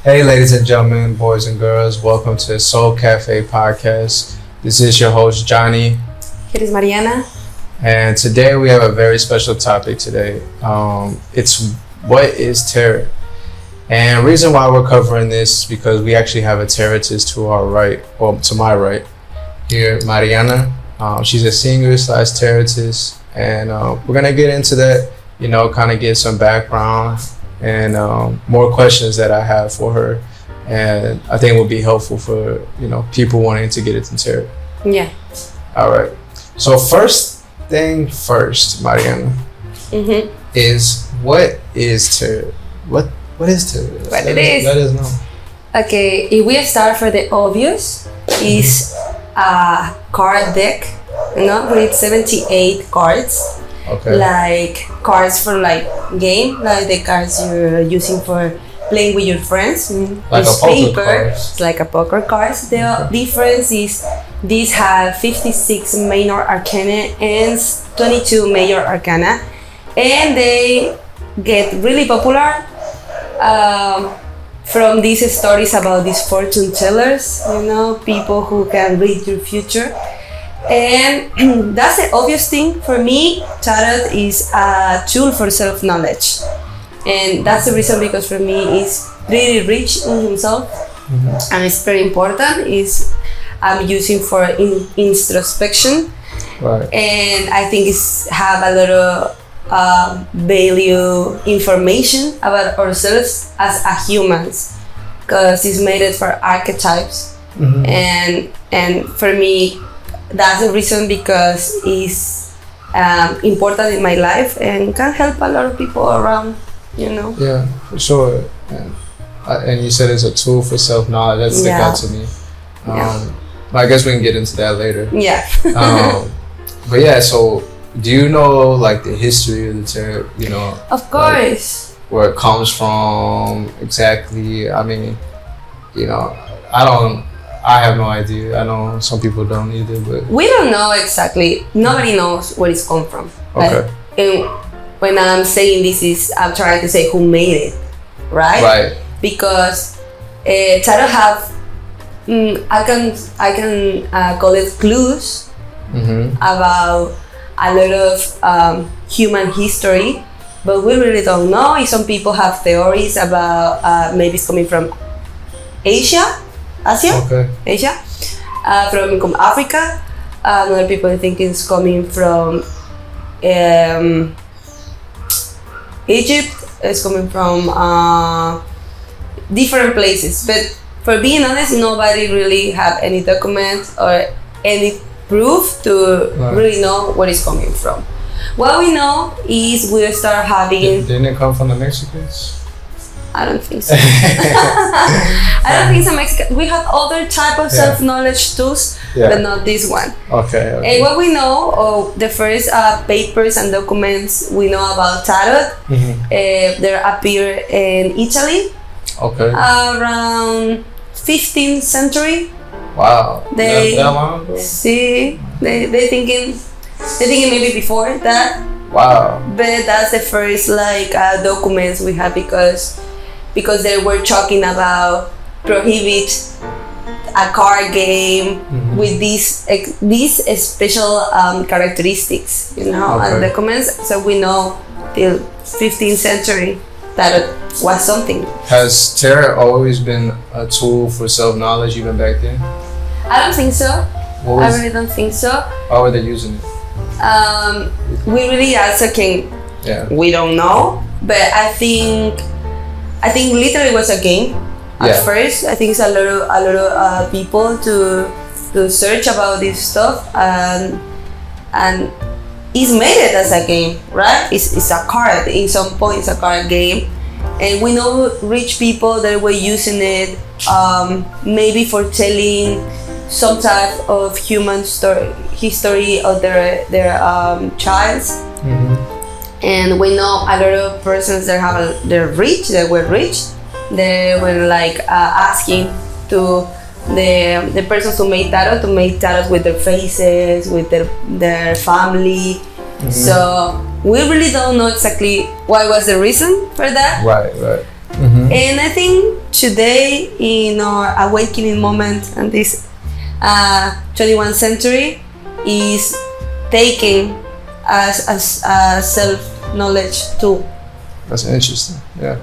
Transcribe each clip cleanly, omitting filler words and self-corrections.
Hey, ladies and gentlemen, boys and girls, welcome to Sol Cafe Podcast. This is your host, Johnny. Here is Mariana. And today we have a very special topic today. It's what is tarot? And the reason why we're covering this is because we actually have a tarotist to our right, or to my right, here, Mariana. She's a singer/tarotist, and we're going to get into that, kind of get some background and more questions that I have for her, and I think it will be helpful for people wanting to get into tarot. Yeah. All right. So first thing first, Mariana, is what is tarot? What is tarot? What it is? Let us know. Okay, if we start for the obvious, is a card deck, with 78 cards. Okay. Like cards for game, like the cards you're using for playing with your friends. Like It's a poker paper. cards. It's like a poker cards. The difference is these have 56 minor arcana and 22 major arcana, and they get really popular from these stories about these fortune tellers. People who can read your future. And that's the obvious thing. For me, tarot is a tool for self-knowledge. And that's the reason, because for me it's really rich in himself. And it's very important. I'm using for introspection. Right. And I think it's have a lot of value information about ourselves as a humans, because it's made for archetypes. And for me, that's the reason, because it's important in my life and can help a lot of people around, Yeah, for sure. And you said it's a tool for self-knowledge. That stuck out to me. I guess we can get into that later. Yeah. But yeah, so do you know the history of the tarot? Of course. Where it comes from exactly? I mean, I have no idea. I know some people don't either, but we don't know exactly. Nobody knows where it's come from. Okay. And when I'm saying this, I'm trying to say who made it, right? Right. Because tarot have, I can call it clues about a lot of human history, but we really don't know. Some people have theories about maybe it's coming from Asia. Okay. Asia, from Africa. Other people think it's coming from Egypt. It's coming from different places. But for being honest, nobody really have any document or any proof to really know where it's coming from. What we know is we start having. Didn't it come from the Mexicans? I don't think so. I don't think so. Mexican. We have other type of self-knowledge tools, but not this one. Okay. And what we know, the first papers and documents we know about tarot, they appear in Italy. Okay. Around 15th century. Wow. They that long ago? see. They thinking maybe before that. Wow. But that's the first documents we have, because they were talking about prohibit a card game with these special characteristics, and documents. So we know till 15th century that was something. Has tarot always been a tool for self-knowledge even back then? I don't think so. I really don't think so. How were they using it? We really also can. Yeah. We don't know, but I think literally it was a game at first. I think it's a lot of people to search about this stuff, and it's made it as a game, right? It's a card. In some point, it's a card game, and we know rich people that were using it maybe for telling some type of human history of their child. And we know a lot of persons that were rich. They were asking to the persons who made tarot to make tarot with their faces, with their family. So we really don't know exactly what was the reason for that. Right. And I think today, in our awakening moment and this 21st century, is taken as a self-knowledge tool. That's interesting. Yeah.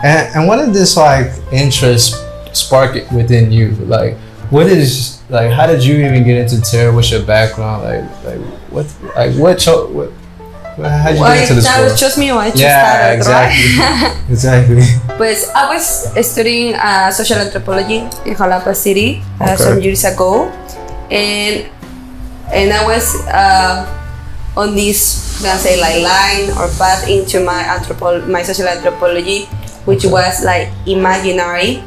And what did this like interest spark it within you? Like, what is like? How did you even get into tarot? What's your background? How'd you get into this world? Just me, I just Yeah, started, exactly. right? Exactly. Pues I was studying social anthropology in Jalapa City some years ago, and I was on this, let's say, like line or path into my social anthropology, which was like imaginary,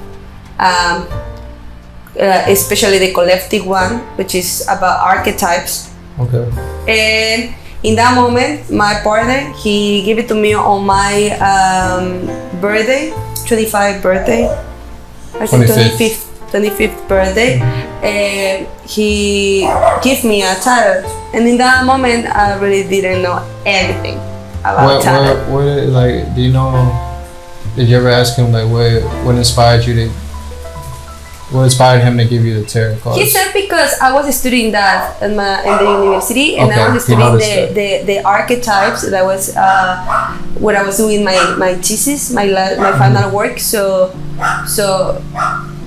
especially the collective one, which is about archetypes. Okay. And in that moment, my partner, he gave it to me on my birthday, 25th birthday. I think 25th birthday. And he gave me a tarot. And in that moment, I really didn't know anything about tarot. Do you know, did you ever ask him like what inspired him to give you the tarot cards? He said because I was studying that in the university, and I was studying the archetypes. That was when I was doing my thesis, my final work. So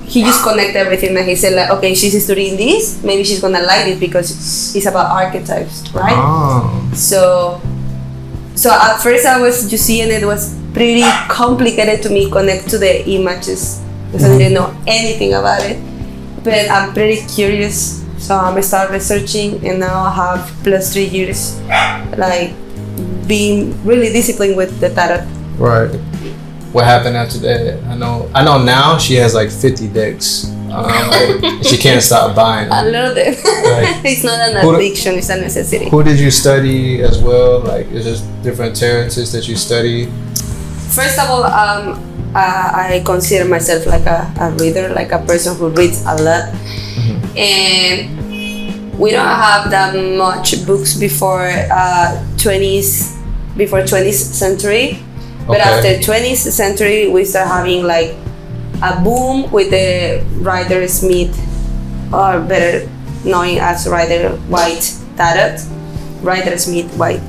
he just connected everything, and he said like, okay, she's studying this. Maybe she's gonna like it because it's about archetypes, right? Oh. So at first I was just seeing it was pretty complicated to me connect to the images. Because I didn't know anything about it, but I'm pretty curious, so I started researching, and now I have +3 years, like being really disciplined with the tarot. Right. What happened after that? I know now she has like 50 decks. She can't stop buying them. I love it. Right. It's not an addiction; it's a necessity. Who did you study as well? Like, is there different tarotists that you study? First of all, I consider myself like a reader, like a person who reads a lot. And we don't have that much books before 20th century. But after 20th century, we start having like a boom with the Rider-Smith, or better known as Rider-Waite tarot. Rider-Smith White.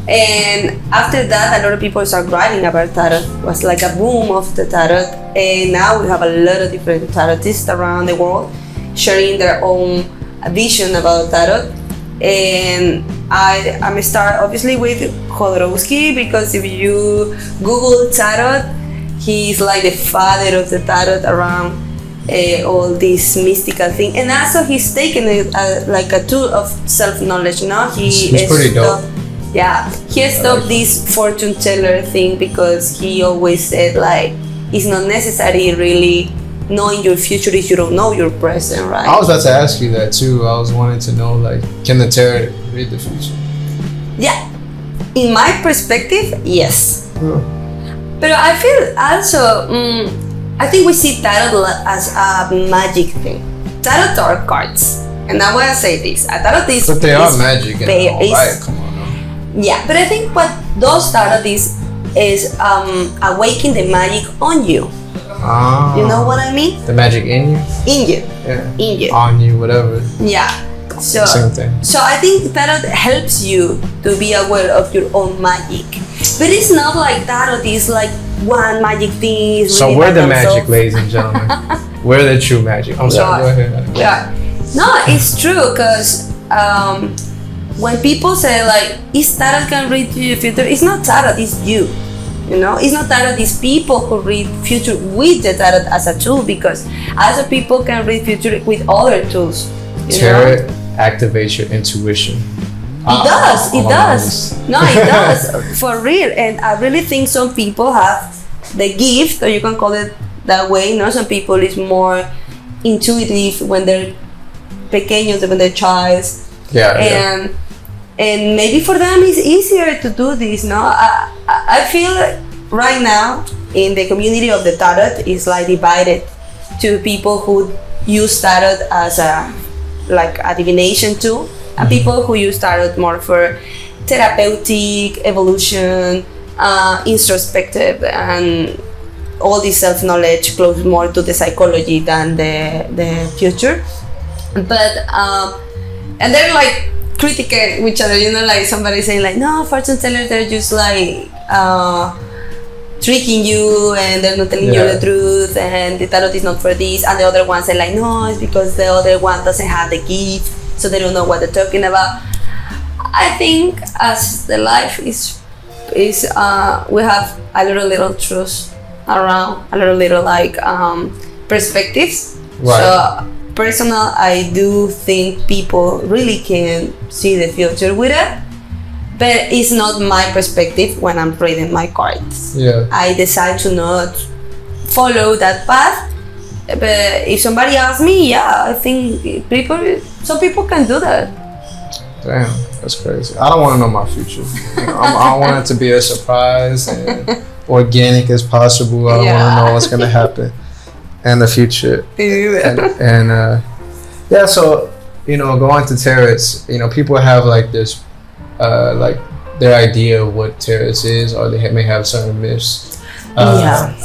And after that, a lot of people start writing about tarot. It was like a boom of the tarot, and now we have a lot of different tarotists around the world sharing their own vision about tarot. And I'm start obviously with Jodorowsky, because if you Google tarot, he's like the father of the tarot around all this mystical thing. And also he's taken it like a tool of self-knowledge. He's pretty dope. Yeah, he stopped this fortune teller thing, because he always said like it's not necessary really knowing your future if you don't know your present, right? I was about to ask you that too. I was wanting to know, like, can the tarot read the future? Yeah, in my perspective, yes. Yeah. But I feel also, I think we see tarot as a magic thing. Tarot are cards, and I want to say this: a tarot is. But they are magic, right? Come on. Yeah, but I think what those tarot is awaken the magic on you. Ah, you know what I mean? The magic in you? In you. Yeah. In you. On you, whatever. Yeah. So, same thing. So I think tarot helps you to be aware of your own magic. But it's not like tarot is like one magic thing. So really we're the magic, ladies and gentlemen. We're the true magic. I'm sorry, go ahead. Yeah. No, it's true, because when people say like, is tarot can read your future? It's not tarot, it's you. You know, it's not tarot, it's people who read future with the tarot as a tool, because other people can read future with other tools. Tarot activates your intuition. It does. No, it does, for real. And I really think some people have the gift, or you can call it that way. Some people is more intuitive when they're pequeños, when they're child. Yeah. And maybe for them it's easier to do this. I feel right now in the community of the tarot is like divided to people who use tarot as a divination tool, and people who use tarot more for therapeutic, evolution, introspective, and all this self-knowledge close more to the psychology than the future. But and they're like critiquing each other, you know, like somebody saying like, no, fortune tellers, they're just like tricking you and they're not telling you the truth, and the tarot is not for this. And the other one say like, no, it's because the other one doesn't have the gift, so they don't know what they're talking about. I think as the life is we have a little truth around, a little like perspectives. Right. So personal, I do think people really can see the future with it, but it's not my perspective when I'm reading my cards. Yeah. I decide to not follow that path, but if somebody asks me, I think some people can do that. Damn, that's crazy. I don't want to know my future. I want it to be a surprise and organic as possible. I don't want to know what's going to happen in the future. And so, you know, going to tarots, you know, people have like this, like their idea of what tarot is, or they may have certain myths.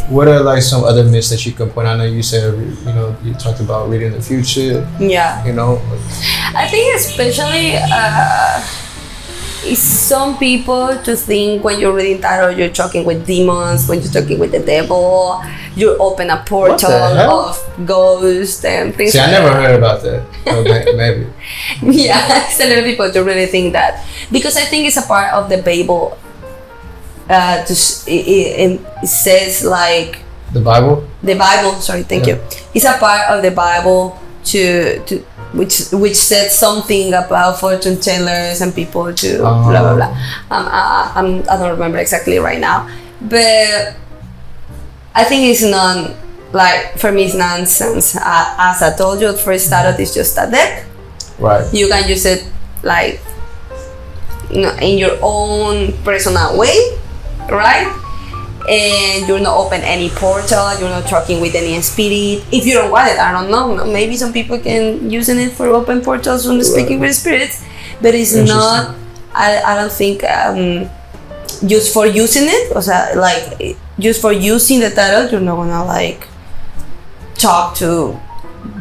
What are like some other myths that you can point out? I know you said, you know, you talked about reading the future. Yeah. You know, I think especially it's some people to think when you're reading tarot, you're talking with demons, when you're talking with the devil, you open a portal of ghosts and things. See, I never heard about that. Maybe. Yeah, it's a lot of people do really think that, because I think it's a part of the Bible. It says like the Bible. Sorry, thank you. It's a part of the Bible to which said something about fortune tellers and people to blah blah blah. I don't remember exactly right now, but I think it's for me it's nonsense. As I told you, first tarot is just a deck. Right. You can use it like, you know, in your own personal way, right? And you're not open any portal, you're not talking with any spirit. If you don't want it, I don't know. Maybe some people can using it for open portals from speaking with spirits, but it's not. I don't think just for using it, or like just for using the tarot, you're not gonna like talk to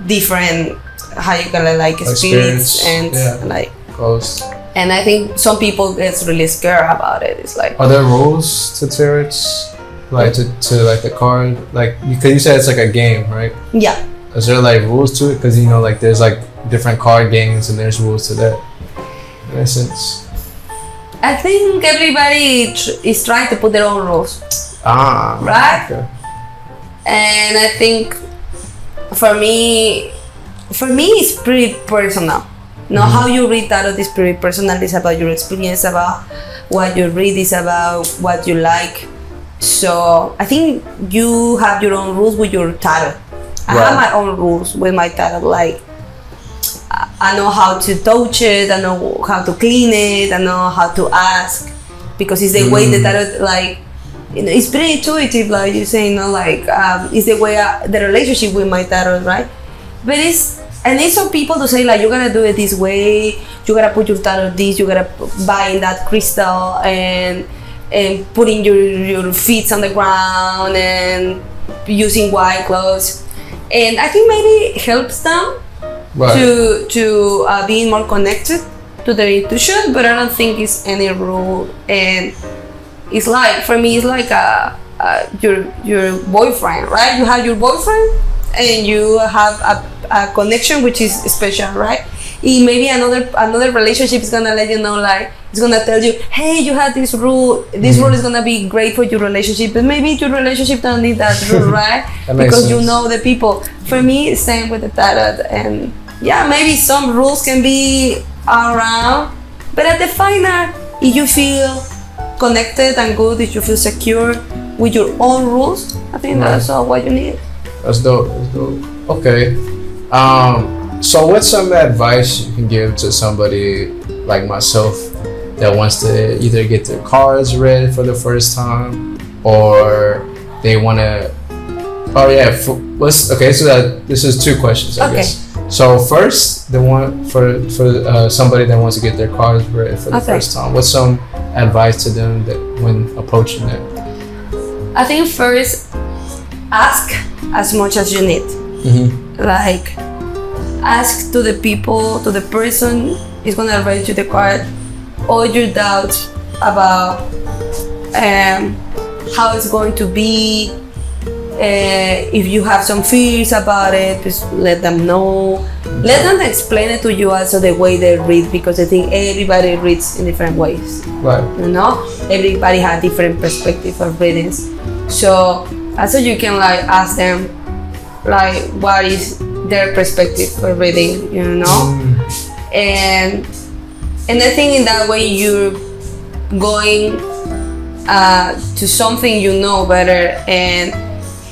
different, how you call it, like spirits and like ghosts. And I think some people get really scared about it. It's like, are there rules to tarots? Like to like the card, like because you said it's like a game, right? Yeah. Is there like rules to it? Because you know, like there's like different card games and there's rules to that. In essence, I think everybody is trying to put their own rules. Right. Okay. And I think for me, it's pretty personal. Now, how you read tarot is pretty personal. It's about your experience, about what you read, is about what you like. So I think you have your own rules with your tarot. I have my own rules with my tarot. Like, I know how to touch it, I know how to clean it, I know how to ask, because it's the way the tarot, like, you know, it's pretty intuitive, like you say, you know, like it's the way the relationship with my tarot, right? But it's some people to say like, you gotta do it this way, you gotta put your tarot this, you gotta buy that crystal and putting your feet on the ground and using white clothes. And I think maybe it helps them to being more connected to their intuition, but I don't think it's any rule. And it's like, for me, it's like your boyfriend, right? You have your boyfriend and you have a connection which is special, right? Maybe another relationship is gonna let you know, like, it's gonna tell you, hey, you had this rule. This rule is gonna be great for your relationship, but maybe your relationship don't need that rule, right? Because you know the people. For me, it's same with the tarot, and maybe some rules can be around, but at the final, if you feel connected and good, if you feel secure with your own rules, I think that's all what you need. That's dope. Okay. So what's some advice you can give to somebody like myself that wants to either get their cards read for the first time, or they want to? So this is two questions, I guess. So first, the one for somebody that wants to get their cards read for the first time. What's some advice to them that when approaching it? I think first, ask as much as you need. Like, ask to the people, to the person is gonna write you the card, all your doubts about how it's going to be. If you have some fears about it, just let them know. Let them explain it to you also the way they read, because I think everybody reads in different ways. Right. You know, everybody has different perspective of readings. So also you can like ask them like what is their perspective for reading, you know, and I think in that way you're going to something you know better, and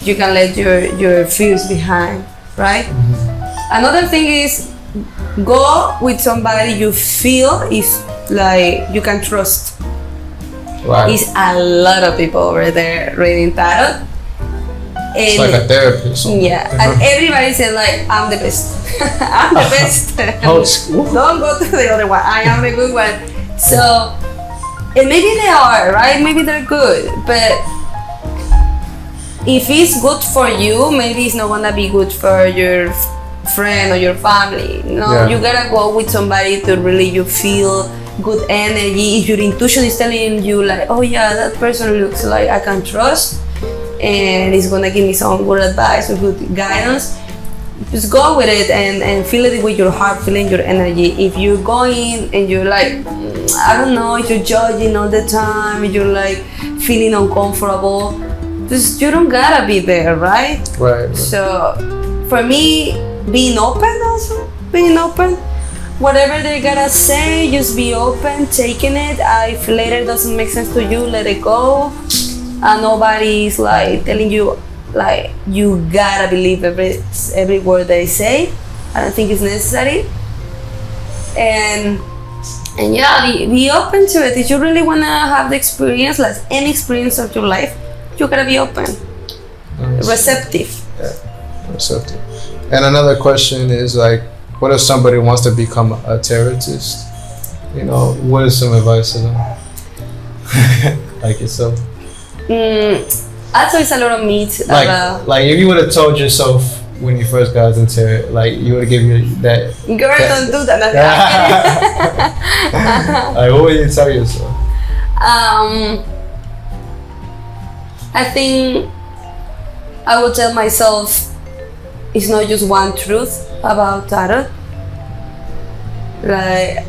you can let your fears behind, right? Another thing is go with somebody you feel is like you can trust. Right. It's a lot of people over there reading tarot. It's like a therapist. Yeah, and everybody said like, I'm the best. I'm the best. Don't go to the other one. I am the good one. So, and maybe they are, right? Maybe they're good, but if it's good for you, maybe it's not gonna be good for your friend or your family. You gotta go with somebody to really you feel good energy. If your intuition is telling you like, oh yeah, that person looks like I can trust and it's gonna give me some good advice or good guidance, just go with it and feel it with your heart, feeling your energy. If you're going and you're like, I don't know, if you're judging all the time, if you're like feeling uncomfortable, just you don't gotta be there, right? Right. So for me, being open also, whatever they gotta say, just be open, taking it. If later doesn't make sense to you, let it go. Nobody's like telling you like you gotta believe every word they say. I don't think it's necessary. And yeah, be open to it. If you really wanna have the experience, like any experience of your life, you gotta be open, receptive. Yeah, receptive. And another question is like, what if somebody wants to become a tarotist? You know, what is some advice to them? Like yourself. Also, it's a lot of myths. Like if you would have told yourself when you first got into it, like you would have given you that. Girl, don't do that. Like, what would you tell yourself? I think I would tell myself it's not just one truth about tarot. Like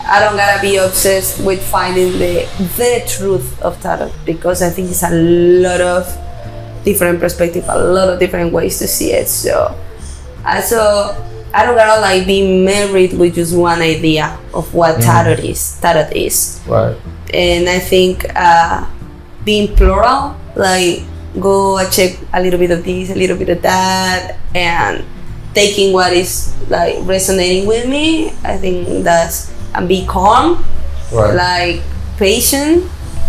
I don't gotta be obsessed with finding the truth of tarot, because I think it's a lot of different perspectives, a lot of different ways to see it. So also I don't gotta like be married with just one idea of what tarot is. Right. And I think being plural, like go check a little bit of this, a little bit of that, and taking what is like resonating with me. I think and be calm, right. Like patient,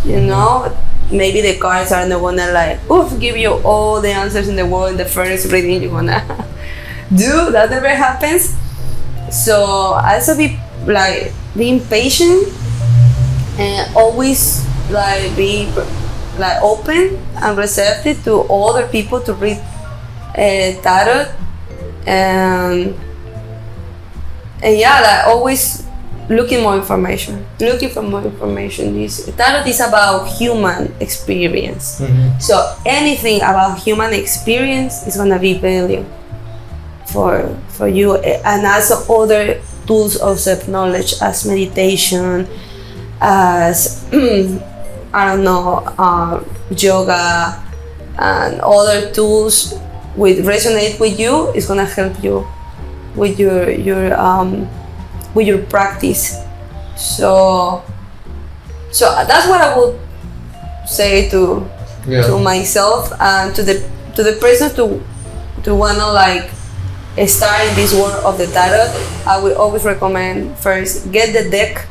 you know. Maybe the cards are not gonna like give you all the answers in the world in the first reading you're gonna do. That never happens. So also being patient and always like be like open and receptive to other people to read tarot, and yeah, like always looking for more information. Tarot is about human experience. So anything about human experience is gonna be value for you, and also other tools of self-knowledge as meditation, as I don't know, yoga, and other tools which resonate with you is gonna help you with your practice. So that's what I would say to myself and to the person to wanna like start in this world of the tarot. I will always recommend first get the deck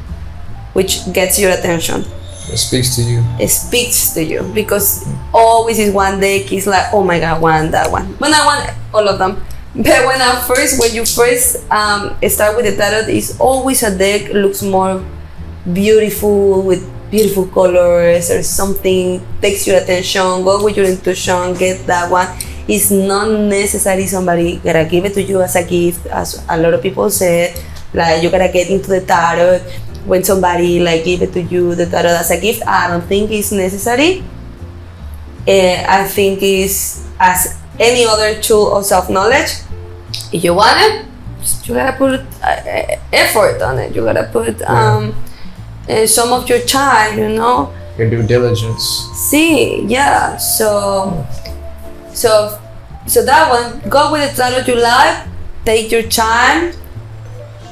which gets your attention. It speaks to you. It speaks to you, because always is one deck is like, oh my god, that one. When I want all of them. But when you first start with the tarot, it's always a deck looks more beautiful with beautiful colors or something takes your attention, go with your intuition, get that one. It's not necessary somebody gotta give it to you as a gift, as a lot of people said. Like, you gotta get into the tarot when somebody like give it to you, the tarot as a gift. I don't think it's necessary. I think it's as any other tool of self-knowledge. If you want it, you gotta put effort on it. You gotta put some of your time, you know. Your due diligence. See, yeah. So that one, go with the tarot you like. Take your time,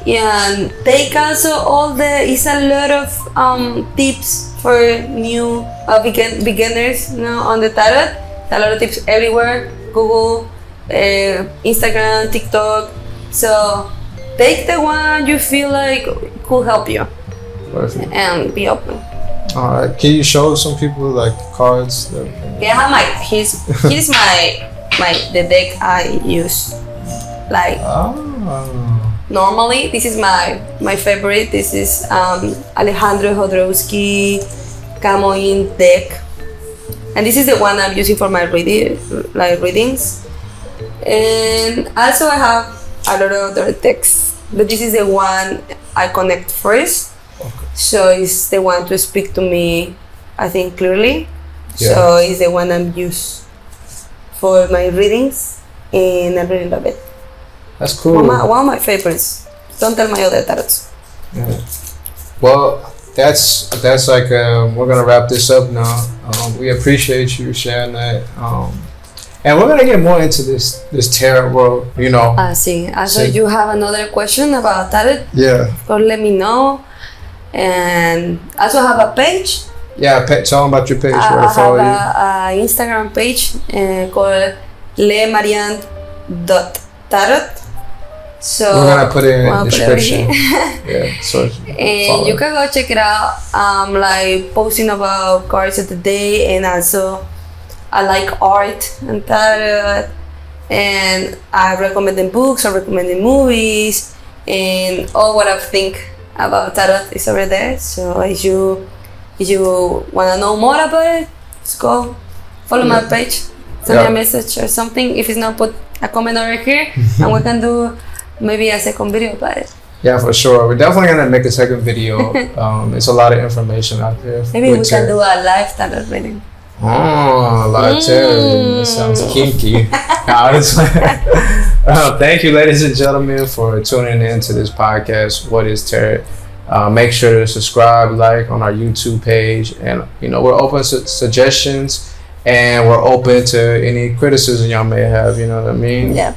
and take also all the. It's a lot of tips for new beginners, you know, on the tarot. A lot of tips everywhere. Google, Instagram, TikTok. So take the one you feel like could help you. Perfect. And be open. All right. Can you show some people like cards? Yeah, I have here's the deck I use. Like normally, this is my favorite. This is Alejandro Jodorowsky Camo-In deck, and this is the one I'm using for my readings. And also I have a lot of other decks, but this is the one I connect first. Okay. So it's the one to speak to me, I think, clearly. Yeah. So it's the one I'm used for my readings, and I really love it. That's cool. One of my favorites. Don't tell my other tarots. Yeah. Well, that's like we're gonna wrap this up now. We appreciate you sharing that. And we're gonna get more into this tarot world, you know. See. Also, you have another question about tarot? Yeah. Or let me know. And also have a page. Yeah, tell them about your page. I have an Instagram page called lemarian.tarot. So we're gonna put it in the description. Yeah, so and you can go check it out. Like posting about cards of the day, and also I like art and tarot, and I recommend books, I recommend movies, and all what I think about tarot is over there. So if you wanna know more about it, just go follow my page, send me a message or something. If it's not, put a comment over here, and we can do maybe a second video about it. Yeah, for sure. We're definitely gonna make a second video. It's a lot of information out there. Maybe we can do a live tarot reading. Oh, live tarot. That sounds kinky. Thank you, ladies and gentlemen, for tuning in to this podcast, What is Tarot? Make sure to subscribe, like on our YouTube page, and we're open to suggestions, and we're open to any criticism y'all may have. You know what I mean? Yeah.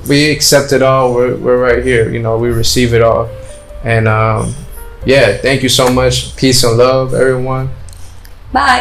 We accept it all. We're right here. We receive it all, and thank you so much. Peace and love, everyone. Bye.